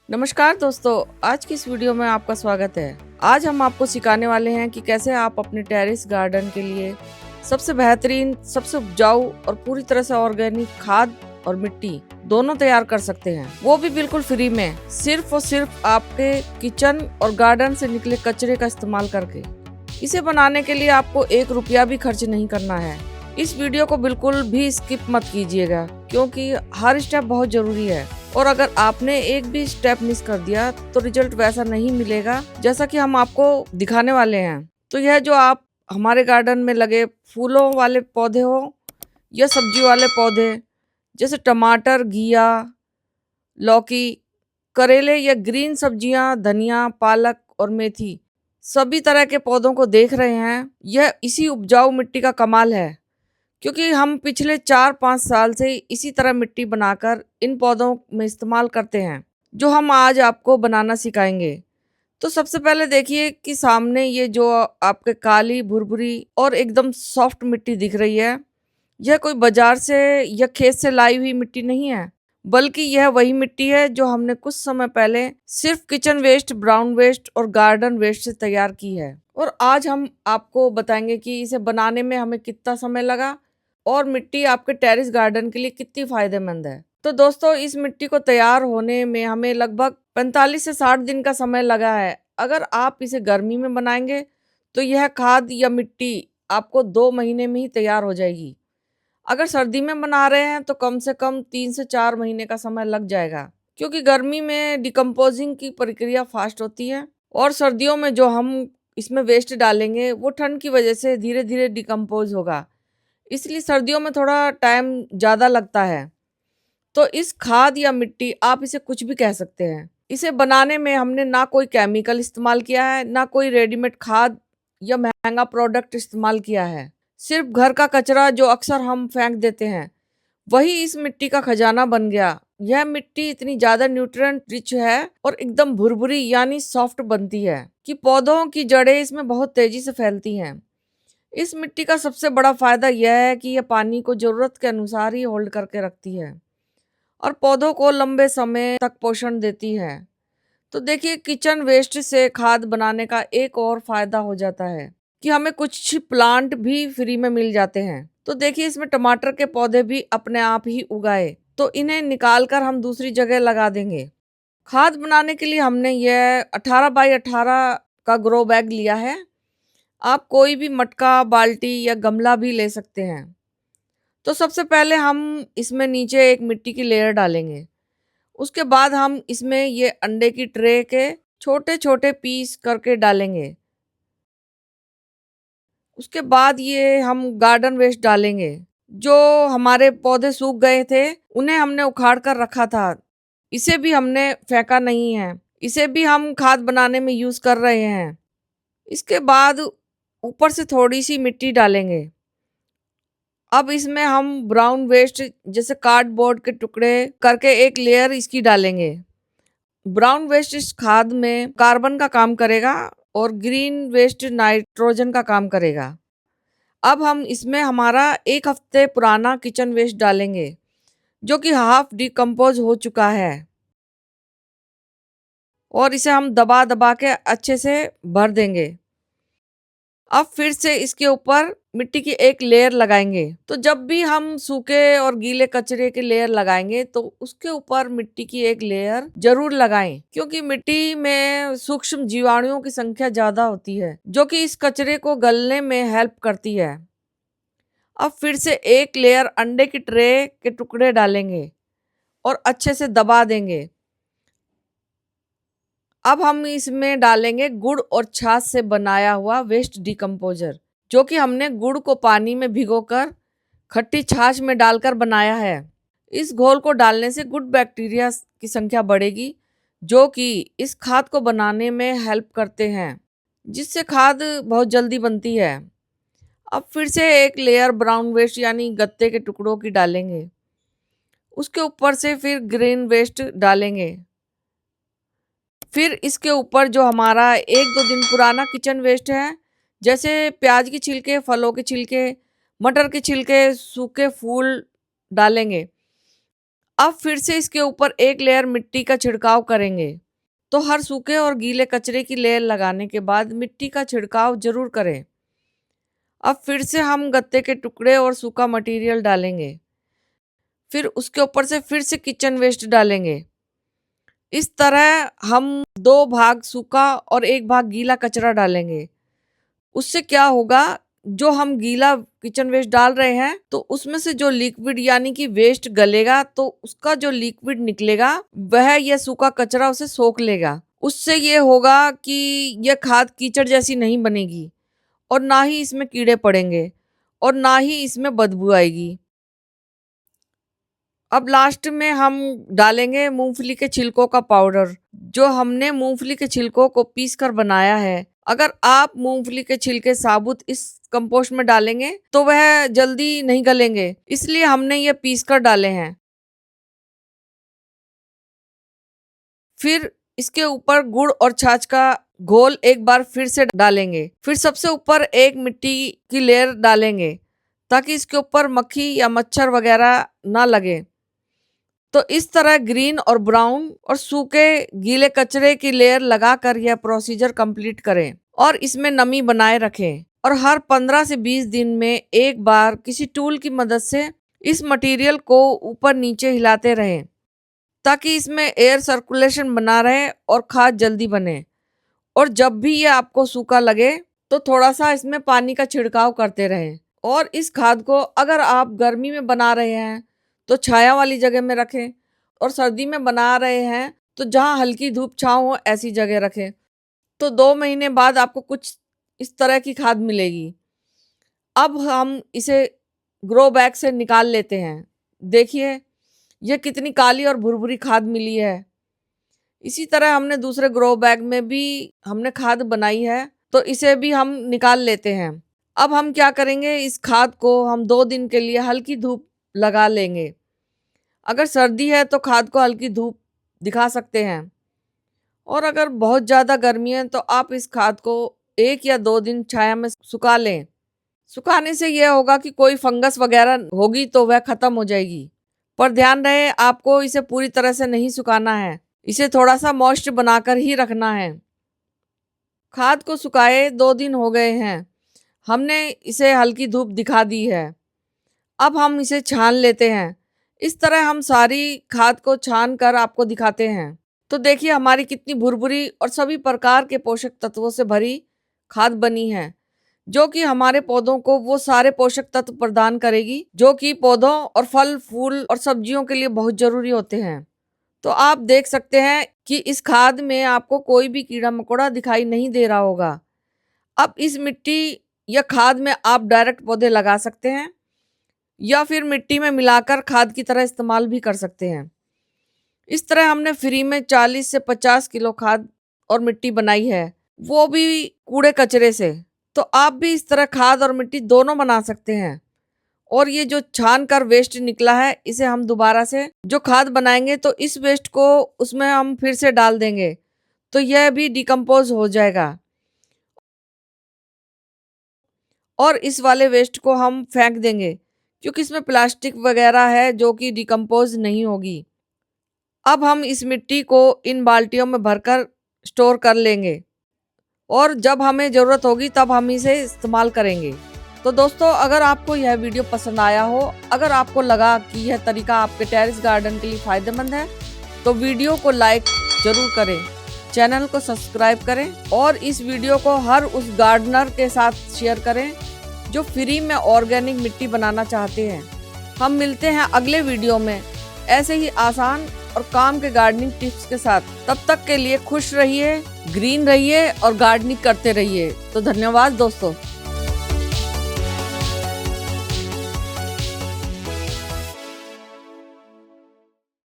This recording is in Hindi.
नमस्कार दोस्तों, आज की इस वीडियो में आपका स्वागत है। आज हम आपको सिखाने वाले हैं कि कैसे आप अपने टेरेस गार्डन के लिए सबसे बेहतरीन, सबसे उपजाऊ और पूरी तरह से ऑर्गेनिक खाद और मिट्टी दोनों तैयार कर सकते हैं, वो भी बिल्कुल फ्री में, सिर्फ और सिर्फ आपके किचन और गार्डन से निकले कचरे का इस्तेमाल करके। इसे बनाने के लिए आपको 1 रुपया भी खर्च नहीं करना है। इस वीडियो को बिल्कुल भी स्किप मत कीजिएगा, क्योंकि हर स्टेप बहुत जरूरी है और अगर आपने एक भी स्टेप मिस कर दिया तो रिजल्ट वैसा नहीं मिलेगा जैसा कि हम आपको दिखाने वाले हैं। तो यह जो आप हमारे गार्डन में लगे फूलों वाले पौधे हो या सब्जी वाले पौधे, जैसे टमाटर, घिया, लौकी, करेले या ग्रीन सब्जियां, धनिया, पालक और मेथी, सभी तरह के पौधों को देख रहे हैं। यह इसी उपजाऊ मिट्टी का कमाल है, क्योंकि हम पिछले 4-5 साल से इसी तरह मिट्टी बनाकर इन पौधों में इस्तेमाल करते हैं, जो हम आज आपको बनाना सिखाएंगे। तो सबसे पहले देखिए कि सामने ये जो आपके काली, भुरभुरी और एकदम सॉफ्ट मिट्टी दिख रही है, यह कोई बाजार से या खेत से लाई हुई मिट्टी नहीं है, बल्कि यह वही मिट्टी है जो हमने कुछ समय पहले सिर्फ किचन वेस्ट, ब्राउन वेस्ट और गार्डन वेस्ट से तैयार की है। और आज हम आपको बताएंगे कि इसे बनाने में हमें कितना समय लगा और मिट्टी आपके टेरेस गार्डन के लिए कितनी फायदेमंद है। तो दोस्तों, इस मिट्टी को तैयार होने में हमें लगभग 45 से 60 दिन का समय लगा है। अगर आप इसे गर्मी में बनाएंगे तो यह खाद या मिट्टी आपको 2 महीने में ही तैयार हो जाएगी। अगर सर्दी में बना रहे हैं तो कम से कम 3 से 4 महीने का समय लग जाएगा, क्योंकि गर्मी में डिकम्पोजिंग की प्रक्रिया फास्ट होती है और सर्दियों में जो हम इसमें वेस्ट डालेंगे वो ठंड की वजह से धीरे धीरे डिकम्पोज होगा, इसलिए सर्दियों में थोड़ा टाइम ज़्यादा लगता है। तो इस खाद या मिट्टी, आप इसे कुछ भी कह सकते हैं, इसे बनाने में हमने ना कोई केमिकल इस्तेमाल किया है, ना कोई रेडीमेड खाद या महंगा प्रोडक्ट इस्तेमाल किया है। सिर्फ घर का कचरा जो अक्सर हम फेंक देते हैं, वही इस मिट्टी का खजाना बन गया। यह मिट्टी इतनी ज्यादा न्यूट्रिएंट रिच है और एकदम भुरभुरी यानी सॉफ्ट बनती है कि पौधों की जड़ें इसमें बहुत तेजी से फैलती हैं। इस मिट्टी का सबसे बड़ा फायदा यह है कि यह पानी को जरूरत के अनुसार ही होल्ड करके रखती है और पौधों को लंबे समय तक पोषण देती है। तो देखिए, किचन वेस्ट से खाद बनाने का एक और फायदा हो जाता है कि हमें कुछ प्लांट भी फ्री में मिल जाते हैं। तो देखिए, इसमें टमाटर के पौधे भी अपने आप ही उगाए, तो इन्हें निकाल कर हम दूसरी जगह लगा देंगे। खाद बनाने के लिए हमने यह 18 बाई 18 का ग्रो बैग लिया है। आप कोई भी मटका, बाल्टी या गमला भी ले सकते हैं। तो सबसे पहले हम इसमें नीचे एक मिट्टी की लेयर डालेंगे। उसके बाद हम इसमें ये अंडे की ट्रे के छोटे छोटे पीस करके डालेंगे। उसके बाद ये हम गार्डन वेस्ट डालेंगे। जो हमारे पौधे सूख गए थे, उन्हें हमने उखाड़ कर रखा था, इसे भी हमने फेंका नहीं है, इसे भी हम खाद बनाने में यूज कर रहे हैं। इसके बाद ऊपर से थोड़ी सी मिट्टी डालेंगे। अब इसमें हम ब्राउन वेस्ट जैसे कार्डबोर्ड के टुकड़े करके एक लेयर इसकी डालेंगे। ब्राउन वेस्ट इस खाद में कार्बन का काम करेगा और ग्रीन वेस्ट नाइट्रोजन का काम करेगा। अब हम इसमें हमारा 1 हफ्ते पुराना किचन वेस्ट डालेंगे, जो कि हाफ डिकम्पोज हो चुका है, और इसे हम दबा दबा के अच्छे से भर देंगे। अब फिर से इसके ऊपर मिट्टी की एक लेयर लगाएंगे। तो जब भी हम सूखे और गीले कचरे के लेयर लगाएंगे तो उसके ऊपर मिट्टी की एक लेयर जरूर लगाएं, क्योंकि मिट्टी में सूक्ष्म जीवाणुओं की संख्या ज्यादा होती है, जो कि इस कचरे को गलने में हेल्प करती है। अब फिर से एक लेयर अंडे की ट्रे के टुकड़े डालेंगे और अच्छे से दबा देंगे। अब हम इसमें डालेंगे गुड़ और छाछ से बनाया हुआ वेस्ट डिकम्पोजर, जो कि हमने गुड़ को पानी में भिगोकर खट्टी छाछ में डालकर बनाया है। इस घोल को डालने से गुड बैक्टीरिया की संख्या बढ़ेगी, जो कि इस खाद को बनाने में हेल्प करते हैं, जिससे खाद बहुत जल्दी बनती है। अब फिर से एक लेयर ब्राउन वेस्ट यानी गत्ते के टुकड़ों की डालेंगे। उसके ऊपर से फिर ग्रीन वेस्ट डालेंगे। फिर इसके ऊपर जो हमारा 1-2 दिन पुराना किचन वेस्ट है, जैसे प्याज की छिलके, फलों के छिलके, मटर के छिलके, सूखे फूल डालेंगे। अब फिर से इसके ऊपर एक लेयर मिट्टी का छिड़काव करेंगे। तो हर सूखे और गीले कचरे की लेयर लगाने के बाद मिट्टी का छिड़काव जरूर करें। अब फिर से हम गत्ते के टुकड़े और सूखा मटेरियल डालेंगे। फिर उसके ऊपर से फिर से किचन वेस्ट डालेंगे। इस तरह हम 2 भाग सूखा और 1 भाग गीला कचरा डालेंगे। उससे क्या होगा, जो हम गीला किचन वेस्ट डाल रहे हैं तो उसमें से जो लिक्विड यानी कि वेस्ट गलेगा तो उसका जो लिक्विड निकलेगा वह यह सूखा कचरा उसे सोख लेगा। उससे ये होगा कि यह खाद कीचड़ जैसी नहीं बनेगी और ना ही इसमें कीड़े पड़ेंगे और ना ही इसमें बदबू आएगी। अब लास्ट में हम डालेंगे मूंगफली के छिलकों का पाउडर, जो हमने मूंगफली के छिलकों को पीस कर बनाया है। अगर आप मूंगफली के छिलके साबुत इस कंपोस्ट में डालेंगे तो वह जल्दी नहीं गलेंगे, इसलिए हमने ये पीस कर डाले हैं। फिर इसके ऊपर गुड़ और छाछ का घोल एक बार फिर से डालेंगे। फिर सबसे ऊपर एक मिट्टी की लेयर डालेंगे ताकि इसके ऊपर मक्खी या मच्छर वगैरह ना लगे। तो इस तरह ग्रीन और ब्राउन और सूखे गीले कचरे की लेयर लगाकर यह प्रोसीजर कंप्लीट करें और इसमें नमी बनाए रखें। और हर 15 से 20 दिन में एक बार किसी टूल की मदद से इस मटेरियल को ऊपर नीचे हिलाते रहें ताकि इसमें एयर सर्कुलेशन बना रहे और खाद जल्दी बने। और जब भी ये आपको सूखा लगे तो थोड़ा सा इसमें पानी का छिड़काव करते रहें। और इस खाद को अगर आप गर्मी में बना रहे हैं तो छाया वाली जगह में रखें और सर्दी में बना रहे हैं तो जहाँ हल्की धूप छांव हो ऐसी जगह रखें। तो 2 महीने बाद आपको कुछ इस तरह की खाद मिलेगी। अब हम इसे ग्रो बैग से निकाल लेते हैं। देखिए ये कितनी काली और भुरभुरी खाद मिली है। इसी तरह हमने दूसरे ग्रो बैग में भी हमने खाद बनाई है, तो इसे भी हम निकाल लेते हैं। अब हम क्या करेंगे, इस खाद को हम 2 दिन के लिए हल्की धूप लगा लेंगे। अगर सर्दी है तो खाद को हल्की धूप दिखा सकते हैं और अगर बहुत ज़्यादा गर्मी है तो आप इस खाद को 1 या 2 दिन छाया में सुखा लें। सुखाने से यह होगा कि कोई फंगस वगैरह होगी तो वह खत्म हो जाएगी। पर ध्यान रहे आपको इसे पूरी तरह से नहीं सुखाना है, इसे थोड़ा सा मॉइस्ट बनाकर ही रखना है। खाद को सुखाए 2 दिन हो गए हैं, हमने इसे हल्की धूप दिखा दी है। अब हम इसे छान लेते हैं। इस तरह हम सारी खाद को छान कर आपको दिखाते हैं। तो देखिए हमारी कितनी भुरभुरी और सभी प्रकार के पोषक तत्वों से भरी खाद बनी है, जो कि हमारे पौधों को वो सारे पोषक तत्व प्रदान करेगी जो कि पौधों और फल फूल और सब्जियों के लिए बहुत जरूरी होते हैं। तो आप देख सकते हैं कि इस खाद में आपको कोई भी कीड़ा मकोड़ा दिखाई नहीं दे रहा होगा। अब इस मिट्टी या खाद में आप डायरेक्ट पौधे लगा सकते हैं या फिर मिट्टी में मिलाकर खाद की तरह इस्तेमाल भी कर सकते हैं। इस तरह हमने फ्री में 40 से 50 किलो खाद और मिट्टी बनाई है, वो भी कूड़े कचरे से। तो आप भी इस तरह खाद और मिट्टी दोनों बना सकते हैं। और ये जो छान कर वेस्ट निकला है इसे हम दोबारा से जो खाद बनाएंगे तो इस वेस्ट को उसमें हम फिर से डाल देंगे तो यह भी डिकम्पोज हो जाएगा। और इस वाले वेस्ट को हम फेंक देंगे क्योंकि इसमें प्लास्टिक वगैरह है जो कि डिकम्पोज नहीं होगी। अब हम इस मिट्टी को इन बाल्टियों में भरकर स्टोर कर लेंगे और जब हमें ज़रूरत होगी तब हम इसे इस्तेमाल करेंगे। तो दोस्तों अगर आपको यह वीडियो पसंद आया हो, अगर आपको लगा कि यह तरीका आपके टेरेस गार्डन के लिए फ़ायदेमंद है तो वीडियो को लाइक ज़रूर करें, चैनल को सब्सक्राइब करें और इस वीडियो को हर उस गार्डनर के साथ शेयर करें जो फ्री में ऑर्गेनिक मिट्टी बनाना चाहते हैं। हम मिलते हैं अगले वीडियो में ऐसे ही आसान और काम के गार्डनिंग टिप्स के साथ। तब तक के लिए खुश रहिए, ग्रीन रहिए और गार्डनिंग करते रहिए। तो धन्यवाद दोस्तों।